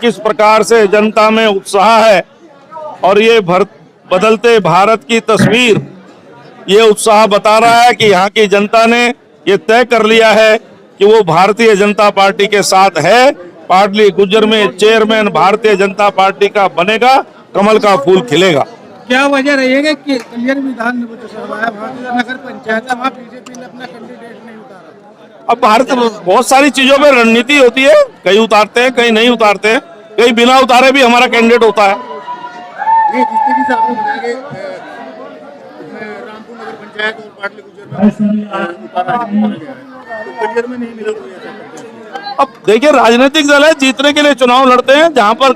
किस प्रकार से जनता में उत्साह है और ये बदलते भारत की तस्वीर, ये उत्साह बता रहा है कि यहाँ की जनता ने ये तय कर लिया है कि वो भारतीय जनता पार्टी के साथ है। पाटली गुज्जर में चेयरमैन भारतीय जनता पार्टी का बनेगा, कमल का फूल खिलेगा। क्या वजह रहेगा कि कलियर विधान भारतीय नगर पंचायत है, वहाँ बीजेपी ने अपना कैंडिडेट नहीं उतारा? अब भारत बहुत सारी चीजों में रणनीति होती है, कई उतारते हैं कई नहीं उतारते हैं, कई बिना उतारे भी हमारा कैंडिडेट होता है। ये जितने भी साहब बनाए रामपुर नगर पंचायत और पाटली गुज्जर में उतारा गया है, तो कलियर में नहीं मिला कोई ऐसा। अब देखिए, राजनीतिक दल है, जीतने के लिए चुनाव लड़ते हैं। जहां पर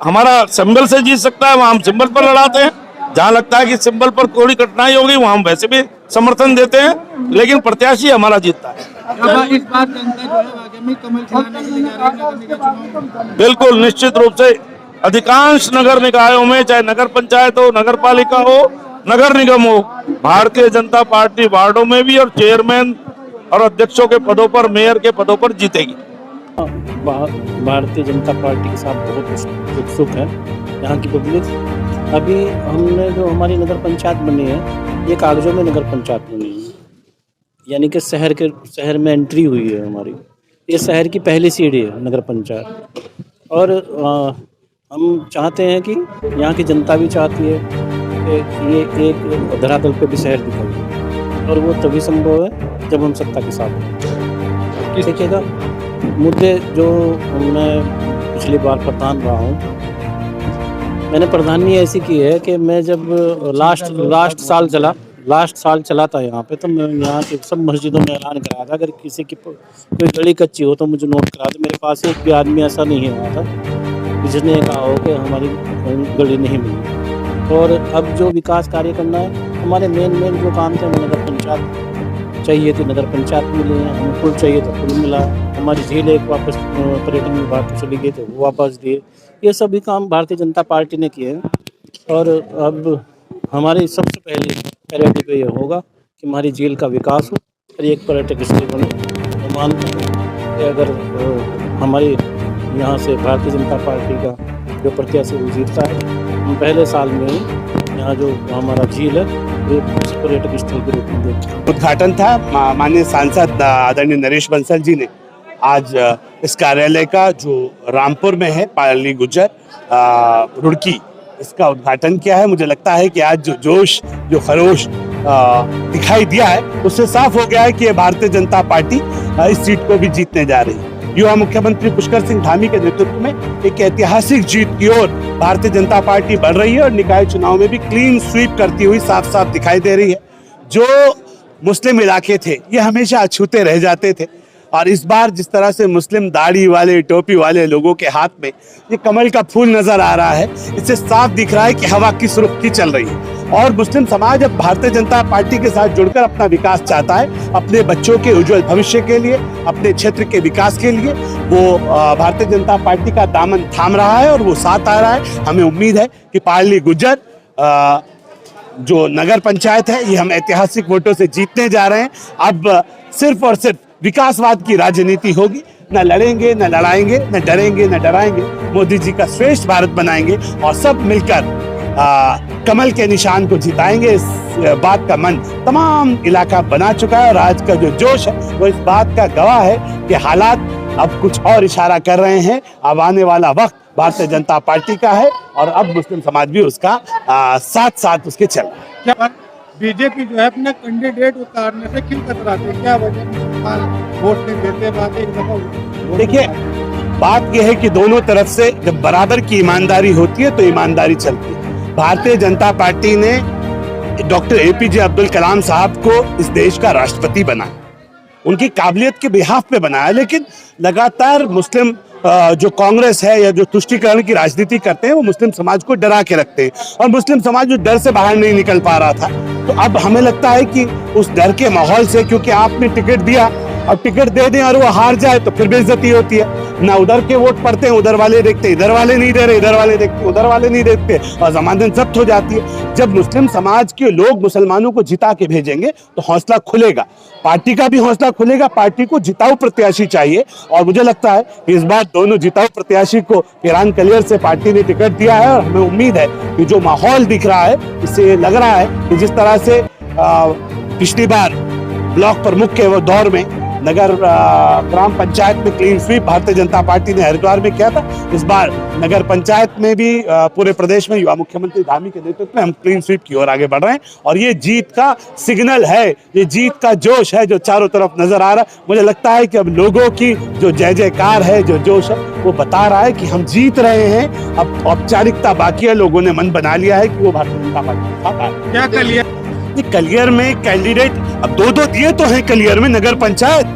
हमारा सिंबल से जीत सकता है वहां हम सिंबल पर लड़ाते हैं, जहां लगता है कि सिंबल पर थोड़ी कठिनाई होगी वहां हम वैसे भी समर्थन देते हैं, लेकिन प्रत्याशी हमारा जीतता है। इस बार जनता जो है आगामी कमल खिलाने के लिए जा रही है नगर निगम चुनाव में। बिल्कुल निश्चित रूप से अधिकांश नगर निकायों में, चाहे नगर पंचायत हो, नगर पालिका हो, नगर निगम हो, भारतीय जनता पार्टी वार्डों में भी और चेयरमैन और अध्यक्षों के पदों पर, मेयर के पदों पर जीतेगी। भारतीय जनता पार्टी के साथ बहुत उत्सुक है यहाँ की पब्लिक। अभी हमने जो हमारी नगर पंचायत बनी है, ये कागजों में नगर पंचायत बनी है, यानी कि शहर में एंट्री हुई है हमारी। ये शहर की पहली सीढ़ी है नगर पंचायत, और हम चाहते हैं कि यहाँ की जनता भी चाहती है कि ये एक धरातल पे भी शहर दिखाई, और वो तभी संभव है जब हम सत्ता के साथ हैं। देखिएगा, मुद्दे जो मैं पिछली बार प्रधान रहा हूँ, मैंने प्रधानी ऐसी की है कि मैं जब लास्ट साल चला था यहाँ पे, तो मैं यहाँ के सब मस्जिदों में ऐलान कराया था अगर किसी की कोई गली कच्ची हो तो मुझे नोट करा दे। मेरे पास एक भी आदमी ऐसा नहीं है था जिसने कहा हो कि हमारी गली नहीं मिली। और अब जो विकास कार्य करना है, हमारे मेन जो काम थे, नगर पंचायत चाहिए थी, नगर पंचायत मिली है, हमें पुल चाहिए तो पुल मिला, हमारी झील एक वापस पर्यटन विभाग को चली गई तो वो वापस दिए। ये सभी काम भारतीय जनता पार्टी ने किए हैं, और अब हमारी सबसे पहली प्रायोरिटी पे ये होगा कि हमारी झील का विकास हो और एक पर्यटक स्थल बने। तो मानते हैं कि अगर हमारी यहाँ से भारतीय जनता पार्टी का जो प्रत्याशी वो जीतता है, हम पहले साल में ही यहाँ जो हमारा झील है वो पर्यटक स्थल के रूप में देखें। उद्घाटन था माननीय सांसद आदरणीय नरेश बंसल जी ने आज इस कार्यालय का, जो रामपुर में है, पाटली गुज्जर रुड़की, इसका उद्घाटन किया है। मुझे लगता है कि आज जो जोश, जो खरोश दिखाई दिया है, उससे साफ हो गया है कि ये भारतीय जनता पार्टी इस सीट को भी जीतने जा रही है। युवा मुख्यमंत्री पुष्कर सिंह धामी के नेतृत्व में एक ऐतिहासिक जीत की ओर भारतीय जनता पार्टी बढ़ रही है, और निकाय चुनाव में भी क्लीन स्वीप करती हुई साफ साफ दिखाई दे रही है। जो मुस्लिम इलाके थे ये हमेशा अछूते रह जाते थे, और इस बार जिस तरह से मुस्लिम दाढ़ी वाले, टोपी वाले लोगों के हाथ में ये कमल का फूल नजर आ रहा है, इससे साफ दिख रहा है कि हवा किस रुख की चल रही है। और मुस्लिम समाज अब भारतीय जनता पार्टी के साथ जुड़कर अपना विकास चाहता है, अपने बच्चों के उज्जवल भविष्य के लिए, अपने क्षेत्र के विकास के लिए वो भारतीय जनता पार्टी का दामन थाम रहा है और वो साथ आ रहा है। हमें उम्मीद है कि पाटली गुज्जर जो नगर पंचायत है, ये हम ऐतिहासिक वोटों से जीतने जा रहे हैं। अब सिर्फ और सिर्फ विकासवाद की राजनीति होगी, न लड़ेंगे न लड़ाएंगे, न डरेंगे न डराएंगे, मोदी जी का श्रेष्ठ भारत बनाएंगे और सब मिलकर कमल के निशान को जिताएंगे। इस बात का मन तमाम इलाका बना चुका है, और आज का जो जोश है वो इस बात का गवाह है कि हालात अब कुछ और इशारा कर रहे हैं। अब आने वाला वक्त भारतीय जनता पार्टी का है, और अब मुस्लिम समाज भी उसका साथ साथ उसके चल रहा है। बीजेपी जो है अपने कैंडिडेट उतारने से क्यों कतराते हैं, क्या वजह? वोट नहीं देते, बात एक दफा। देखिए, बात यह है कि दोनों तरफ से जब बराबर की ईमानदारी होती है तो ईमानदारी चलती है। भारतीय जनता पार्टी ने डॉक्टर APJ अब्दुल कलाम साहब को इस देश का राष्ट्रपति बनाया, उनकी काबिलियत के बिहाफ पे बनाया, लेकिन लगातार मुस्लिम जो कांग्रेस है या जो तुष्टीकरण की राजनीति करते हैं, वो मुस्लिम समाज को डरा के रखते हैं, और मुस्लिम समाज जो डर से बाहर नहीं निकल पा रहा था। तो अब हमें लगता है कि उस डर के माहौल से, क्योंकि आपने टिकट दिया और टिकट दे दें और वो हार जाए तो फिर बेइज्जती होती है। ना उधर के वोट पड़ते हैं, उधर वाले देखते, इधर वाले नहीं दे रहे, इधर वाले देखते, उधर वाले नहीं देखते, और जमानत जब्त हो जाती है। जब मुस्लिम समाज के लोग मुसलमानों को जिता के भेजेंगे तो हौसला खुलेगा, पार्टी का भी हौसला खुलेगा। पार्टी को जिताऊ प्रत्याशी चाहिए, और मुझे लगता है कि इस बार दोनों जिताऊ प्रत्याशी को किरान कलियर से पार्टी ने टिकट दिया है, और हमें उम्मीद है कि जो माहौल दिख रहा है, इससे लग रहा है कि जिस तरह से पिछली बार ब्लॉक प्रमुख के वो दौर में नगर ग्राम पंचायत में clean sweep Bharatiya Janata party ने हरिद्वार में किया था, इस बार नगर पंचायत में भी पूरे प्रदेश में युवा मुख्यमंत्री धामी के नेतृत्व में हम क्लीन स्वीप की ओर आगे बढ़ रहे हैं। और ये जीत का सिग्नल है, ये जीत का जोश है जो चारों तरफ नजर आ रहा है। मुझे लगता है कि अब लोगों की जो जय जयकार है, जो जोश है, वो बता रहा है कि हम जीत रहे हैं। अब औपचारिकता बाकी है, लोगों ने मन बना लिया है कि वो भारतीय जनता पार्टी के साथ आए। क्या कलियर कलियर में कैंडिडेट अब दो दिए तो हैं कलियर में नगर पंचायत।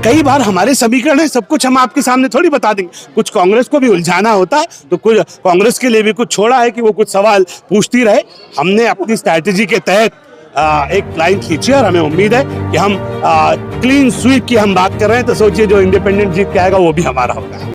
कई बार हमारे समीकरण है, सब कुछ हम आपके सामने थोड़ी बता देंगे। कुछ कांग्रेस को भी उलझाना होता है तो कुछ कांग्रेस के लिए भी कुछ छोड़ा है कि वो कुछ सवाल पूछती रहे। हमने अपनी स्ट्रैटेजी के तहत एक लाइन खींची और हमें उम्मीद है कि हम क्लीन स्वीप की हम बात कर रहे हैं तो सोचिए जो इंडिपेंडेंट जीत के आएगा वो भी हमारा होगा।